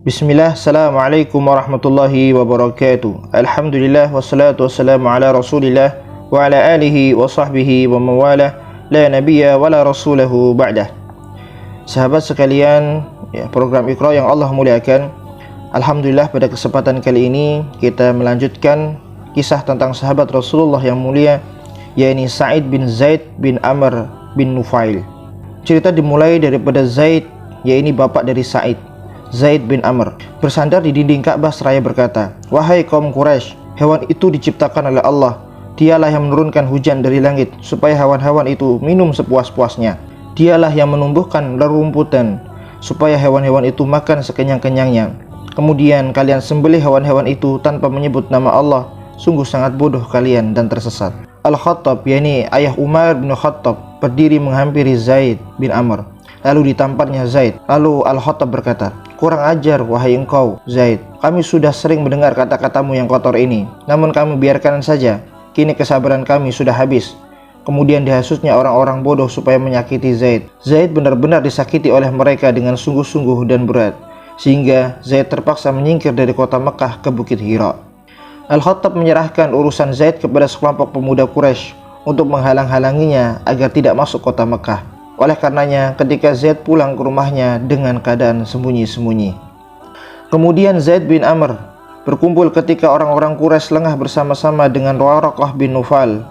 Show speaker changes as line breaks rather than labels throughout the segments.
Bismillah, Assalamualaikum warahmatullahi wabarakatuh. Alhamdulillah, wassalatu wassalamu ala rasulillah wa ala alihi wa sahbihi wa mawalah, la nabiyya wa la rasulahu ba'dah. Sahabat sekalian, program Iqra yang Allah muliakan, Alhamdulillah pada kesempatan kali ini kita melanjutkan kisah tentang sahabat Rasulullah yang mulia, yaitu Sa'id bin Zaid bin Amr bin Nufail. Cerita dimulai daripada Zaid, yaitu bapak dari Sa'id, Zaid bin Amr, bersandar di dinding Ka'bah seraya berkata, "Wahai kaum Quraisy, hewan itu diciptakan oleh Allah. Dialah yang menurunkan hujan dari langit supaya hewan-hewan itu minum sepuas-puasnya. Dialah yang menumbuhkan rerumputan supaya hewan-hewan itu makan sekenyang-kenyangnya. Kemudian kalian sembelih hewan-hewan itu tanpa menyebut nama Allah. Sungguh sangat bodoh kalian dan tersesat." Al-Khattab, yakni ayah Umar bin Khattab, berdiri menghampiri Zaid bin Amr. Lalu ditamparnya Zaid. Lalu Al-Khattab berkata, "Kurang ajar wahai engkau Zaid, kami sudah sering mendengar kata-katamu yang kotor ini, namun kami biarkan saja. Kini kesabaran kami sudah habis." Kemudian dihasutnya orang-orang bodoh supaya menyakiti Zaid. Zaid benar-benar disakiti oleh mereka dengan sungguh-sungguh dan berat, sehingga Zaid terpaksa menyingkir dari kota Mekah ke Bukit Hira. Al-Khattab menyerahkan urusan Zaid kepada sekelompok pemuda Quraisy untuk menghalang-halanginya agar tidak masuk kota Mekah. Oleh karenanya, ketika Zaid pulang ke rumahnya dengan keadaan sembunyi-sembunyi. Kemudian Zaid bin Amr berkumpul ketika orang-orang Quraisy lengah bersama-sama dengan Waraqah bin Nufail,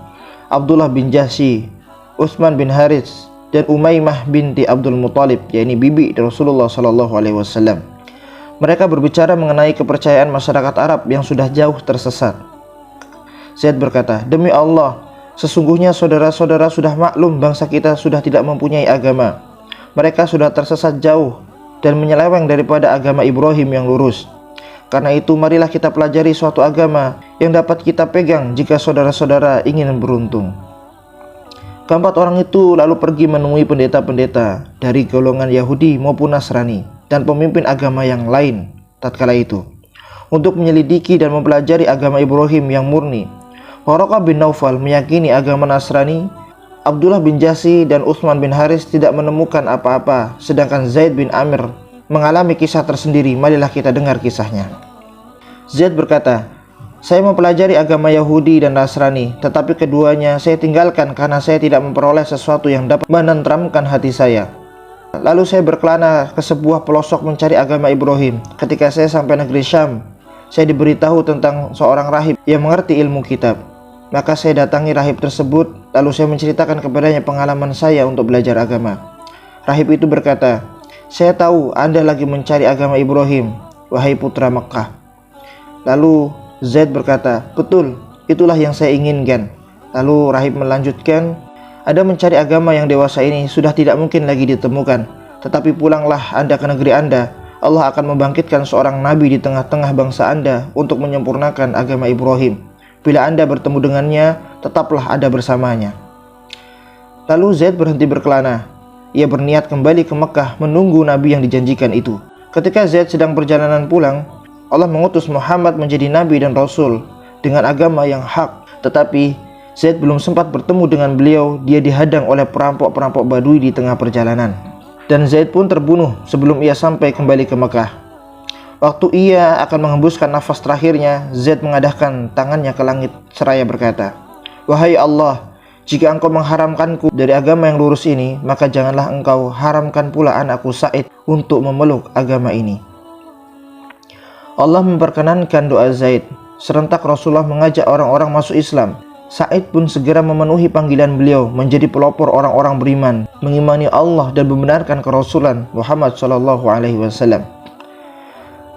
Abdullah bin Jahsy, Utsman bin Harits, dan Umaymah binti Abdul Muthalib, yakni bibi Rasulullah SAW. Mereka berbicara mengenai kepercayaan masyarakat Arab yang sudah jauh tersesat. Zaid berkata, "Demi Allah, sesungguhnya saudara-saudara sudah maklum bangsa kita sudah tidak mempunyai agama. Mereka sudah tersesat jauh dan menyeleweng daripada agama Ibrahim yang lurus. Karena itu marilah kita pelajari suatu agama yang dapat kita pegang jika saudara-saudara ingin beruntung." Keempat orang itu lalu pergi menemui pendeta-pendeta dari golongan Yahudi maupun Nasrani dan pemimpin agama yang lain tatkala itu untuk menyelidiki dan mempelajari agama Ibrahim yang murni. Waraqah bin Naufal meyakini agama Nasrani, Abdullah bin Jahsy dan Utsman bin Harits tidak menemukan apa-apa, sedangkan Zaid bin Amr mengalami kisah tersendiri. Marilah kita dengar kisahnya. Zaid berkata, "Saya mempelajari agama Yahudi dan Nasrani, tetapi keduanya saya tinggalkan karena saya tidak memperoleh sesuatu yang dapat menenteramkan hati saya. Lalu saya berkelana ke sebuah pelosok mencari agama Ibrahim. Ketika saya sampai negeri Syam, saya diberitahu tentang seorang rahib yang mengerti ilmu kitab. Maka saya datangi rahib tersebut, lalu saya menceritakan kepadanya pengalaman saya untuk belajar agama. Rahib itu berkata, 'Saya tahu Anda lagi mencari agama Ibrahim, wahai putra Makkah.' Lalu Zaid berkata, 'Betul, itulah yang saya inginkan.' Lalu rahib melanjutkan, 'Anda mencari agama yang dewasa ini sudah tidak mungkin lagi ditemukan. Tetapi pulanglah Anda ke negeri Anda. Allah akan membangkitkan seorang nabi di tengah-tengah bangsa Anda untuk menyempurnakan agama Ibrahim. Bila Anda bertemu dengannya, tetaplah ada bersamanya.' Lalu Zaid berhenti berkelana. Ia berniat kembali ke Mekah menunggu nabi yang dijanjikan itu. Ketika Zaid sedang perjalanan pulang, Allah mengutus Muhammad menjadi nabi dan rasul dengan agama yang hak. Tetapi Zaid belum sempat bertemu dengan beliau, dia dihadang oleh perampok-perampok Badui di tengah perjalanan. Dan Zaid pun terbunuh sebelum ia sampai kembali ke Mekah. Waktu ia akan menghembuskan nafas terakhirnya, Zaid mengadahkan tangannya ke langit seraya berkata, 'Wahai Allah, jika engkau mengharamkanku dari agama yang lurus ini, maka janganlah engkau haramkan pula anakku Sa'id untuk memeluk agama ini.' Allah memperkenankan doa Zaid. Serentak Rasulullah mengajak orang-orang masuk Islam. Sa'id pun segera memenuhi panggilan beliau menjadi pelopor orang-orang beriman, mengimani Allah dan membenarkan kerasulan Muhammad SAW.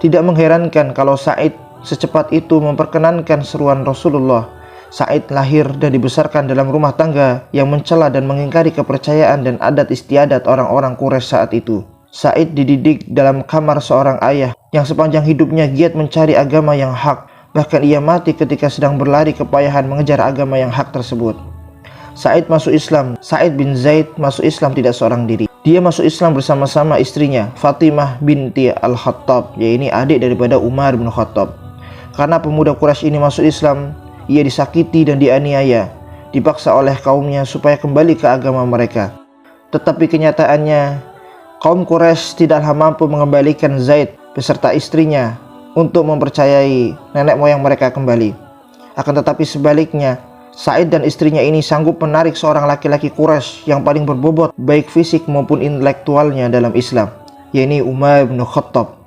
Tidak mengherankan kalau Sa'id secepat itu memperkenankan seruan Rasulullah. Sa'id lahir dan dibesarkan dalam rumah tangga yang mencela dan mengingkari kepercayaan dan adat istiadat orang-orang Quraisy saat itu. Sa'id dididik dalam kamar seorang ayah yang sepanjang hidupnya giat mencari agama yang hak. Bahkan ia mati ketika sedang berlari kepayahan mengejar agama yang hak tersebut. Sa'id masuk Islam. Sa'id bin Zaid masuk Islam tidak seorang diri. Dia masuk Islam bersama-sama istrinya Fatimah binti Al-Khattab, yaitu adik daripada Umar bin Khattab. Karena pemuda Quraisy ini masuk Islam, ia disakiti dan dianiaya, dipaksa oleh kaumnya supaya kembali ke agama mereka. Tetapi kenyataannya, kaum Quraisy tidaklah mampu mengembalikan Zaid beserta istrinya untuk mempercayai nenek moyang mereka kembali. Akan tetapi sebaliknya, Sa'id dan istrinya ini sanggup menarik seorang laki-laki Quraisy yang paling berbobot baik fisik maupun intelektualnya dalam Islam, yaitu Umar bin Khattab.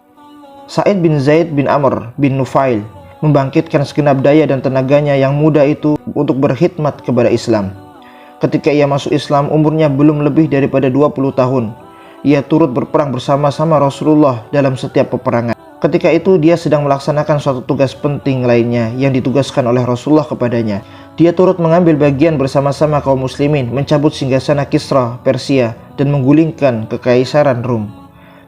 Sa'id bin Zaid bin Amr bin Nufail membangkitkan segenap daya dan tenaganya yang muda itu untuk berkhidmat kepada Islam. Ketika ia masuk Islam, umurnya belum lebih daripada 20 tahun. Ia turut berperang bersama-sama Rasulullah dalam setiap peperangan. Ketika itu dia sedang melaksanakan suatu tugas penting lainnya yang ditugaskan oleh Rasulullah kepadanya. Dia turut mengambil bagian bersama-sama kaum muslimin mencabut singgasana Kisra, Persia, dan menggulingkan kekaisaran Rum.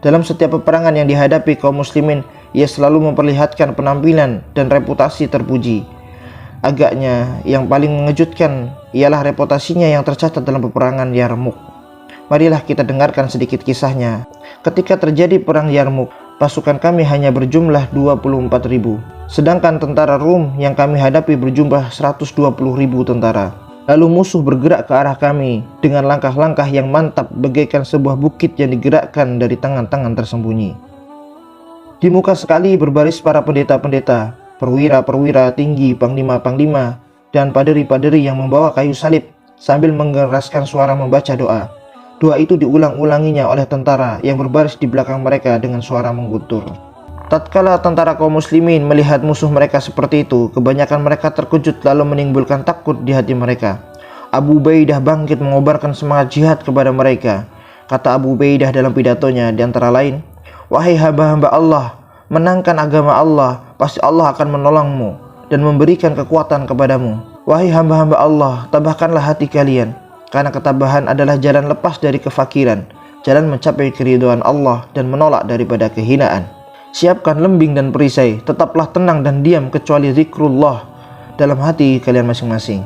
Dalam setiap peperangan yang dihadapi kaum muslimin, ia selalu memperlihatkan penampilan dan reputasi terpuji. Agaknya yang paling mengejutkan ialah reputasinya yang tercatat dalam peperangan Yarmuk. Marilah kita dengarkan sedikit kisahnya. Ketika terjadi perang Yarmuk, pasukan kami hanya berjumlah 24.000, sedangkan tentara Rum yang kami hadapi berjumlah 120.000 tentara. Lalu musuh bergerak ke arah kami dengan langkah-langkah yang mantap bagaikan sebuah bukit yang digerakkan dari tangan-tangan tersembunyi. Di muka sekali berbaris para pendeta-pendeta, perwira-perwira tinggi, panglima-panglima, dan paderi-paderi yang membawa kayu salib sambil mengeraskan suara membaca doa. Doa itu diulang-ulanginya oleh tentara yang berbaris di belakang mereka dengan suara mengguntur. Tatkala tentara kaum muslimin melihat musuh mereka seperti itu, kebanyakan mereka terkejut lalu menimbulkan takut di hati mereka. Abu Ubaidah bangkit mengobarkan semangat jihad kepada mereka. Kata Abu Ubaidah dalam pidatonya di antara lain, "Wahai hamba-hamba Allah, menangkan agama Allah, pasti Allah akan menolongmu dan memberikan kekuatan kepadamu. Wahai hamba-hamba Allah, tabahkanlah hati kalian, karena ketabahan adalah jalan lepas dari kefakiran, jalan mencapai keridhaan Allah dan menolak daripada kehinaan. Siapkan lembing dan perisai, tetaplah tenang dan diam kecuali zikrullah dalam hati kalian masing-masing.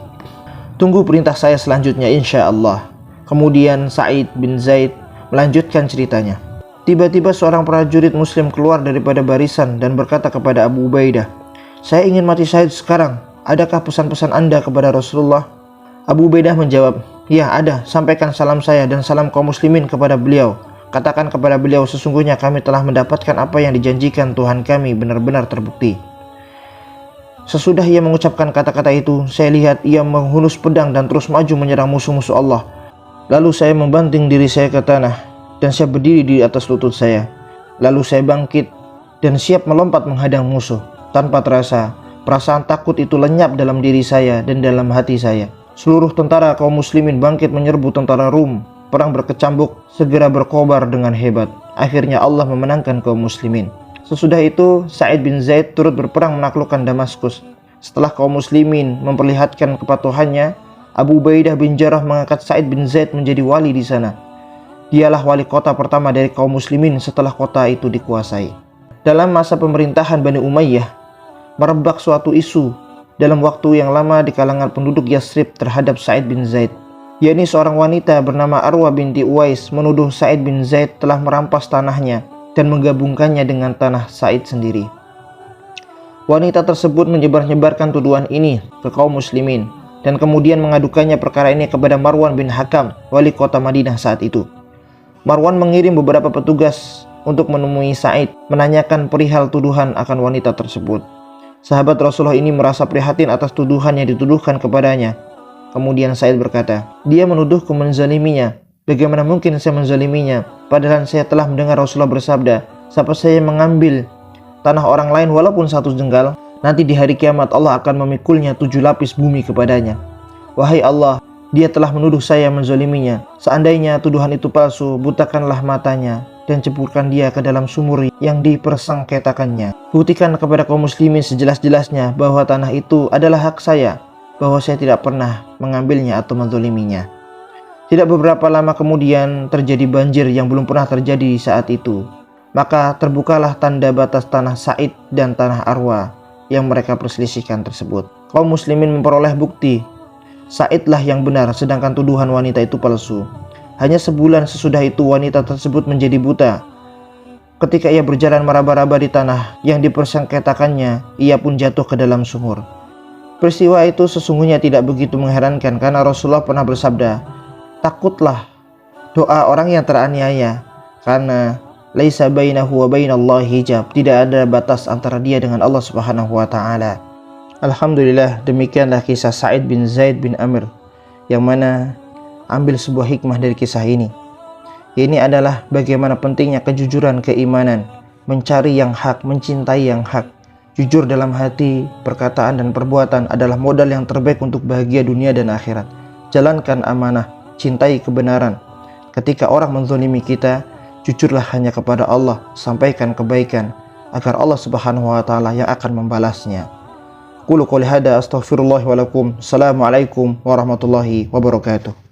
Tunggu perintah saya selanjutnya insya Allah." Kemudian Sa'id bin Zaid melanjutkan ceritanya. Tiba-tiba seorang prajurit muslim keluar daripada barisan dan berkata kepada Abu Ubaidah, "Saya ingin mati syahid sekarang. Adakah pesan-pesan Anda kepada Rasulullah?" Abu Ubaidah menjawab, "Ya ada, sampaikan salam saya dan salam kaum muslimin kepada beliau. Katakan kepada beliau, sesungguhnya kami telah mendapatkan apa yang dijanjikan Tuhan kami benar-benar terbukti." Sesudah ia mengucapkan kata-kata itu, saya lihat ia menghunus pedang dan terus maju menyerang musuh-musuh Allah. Lalu saya membanting diri saya ke tanah dan saya berdiri di atas lutut saya. Lalu saya bangkit dan siap melompat menghadang musuh. Tanpa terasa, perasaan takut itu lenyap dalam diri saya dan dalam hati saya. Seluruh tentara kaum muslimin bangkit menyerbu tentara Rum. Perang berkecambuk segera berkobar dengan hebat. Akhirnya Allah memenangkan kaum muslimin. Sesudah itu Sa'id bin Zaid turut berperang menaklukkan Damaskus. Setelah kaum muslimin memperlihatkan kepatuhannya, Abu Ubaidah bin Jarrah mengangkat Sa'id bin Zaid menjadi wali di sana. Dialah wali kota pertama dari kaum muslimin setelah kota itu dikuasai. Dalam masa pemerintahan Bani Umayyah, merebak suatu isu dalam waktu yang lama di kalangan penduduk Yathrib terhadap Sa'id bin Zaid, yakni seorang wanita bernama Arwa binti Uwais menuduh Sa'id bin Zaid telah merampas tanahnya dan menggabungkannya dengan tanah Sa'id sendiri. Wanita tersebut menyebar-nyebarkan tuduhan ini ke kaum muslimin dan kemudian mengadukannya perkara ini kepada Marwan bin Hakam, wali kota Madinah saat itu. Marwan mengirim beberapa petugas untuk menemui Sa'id, menanyakan perihal tuduhan akan wanita tersebut. Sahabat Rasulullah ini merasa prihatin atas tuduhan yang dituduhkan kepadanya. Kemudian Sa'id berkata, "Dia menuduhku menzaliminya. Bagaimana mungkin saya menzaliminya? Padahal saya telah mendengar Rasulullah bersabda, siapa saya mengambil tanah orang lain walaupun satu jengkal, nanti di hari kiamat Allah akan memikulnya 7 lapis bumi kepadanya. Wahai Allah, dia telah menuduh saya menzaliminya. Seandainya tuduhan itu palsu, butakanlah matanya dan ceburkan dia ke dalam sumur yang dipersengketakannya. Buktikan kepada kaum muslimin sejelas-jelasnya bahwa tanah itu adalah hak saya, bahwa saya tidak pernah mengambilnya atau menzaliminya." Tidak beberapa lama kemudian terjadi banjir yang belum pernah terjadi saat itu. Maka terbukalah tanda batas tanah Sa'id dan tanah Arwa yang mereka perselisihkan tersebut. Kaum muslimin memperoleh bukti Sa'idlah yang benar, sedangkan tuduhan wanita itu palsu. Hanya sebulan sesudah itu wanita tersebut menjadi buta. Ketika ia berjalan meraba-raba di tanah yang dipersengketakannya, ia pun jatuh ke dalam sumur. Peristiwa itu sesungguhnya tidak begitu mengherankan karena Rasulullah pernah bersabda, "Takutlah doa orang yang teraniaya, karena laisa bainahu wa bainallahi hijab, tidak ada batas antara dia dengan Allah Subhanahu wa taala. Alhamdulillah, demikianlah kisah Sa'id bin Zaid bin Amr, yang mana ambil sebuah hikmah dari kisah ini. Ini adalah bagaimana pentingnya kejujuran keimanan, mencari yang hak, mencintai yang hak. Jujur dalam hati, perkataan dan perbuatan adalah modal yang terbaik untuk bahagia dunia dan akhirat. Jalankan amanah, cintai kebenaran. Ketika orang menzalimi kita, jujurlah hanya kepada Allah, sampaikan kebaikan agar Allah Subhanahu wa taala yang akan membalasnya. Qulu qouli hada astaghfirullah wa lakum. Assalamualaikum warahmatullahi wabarakatuh.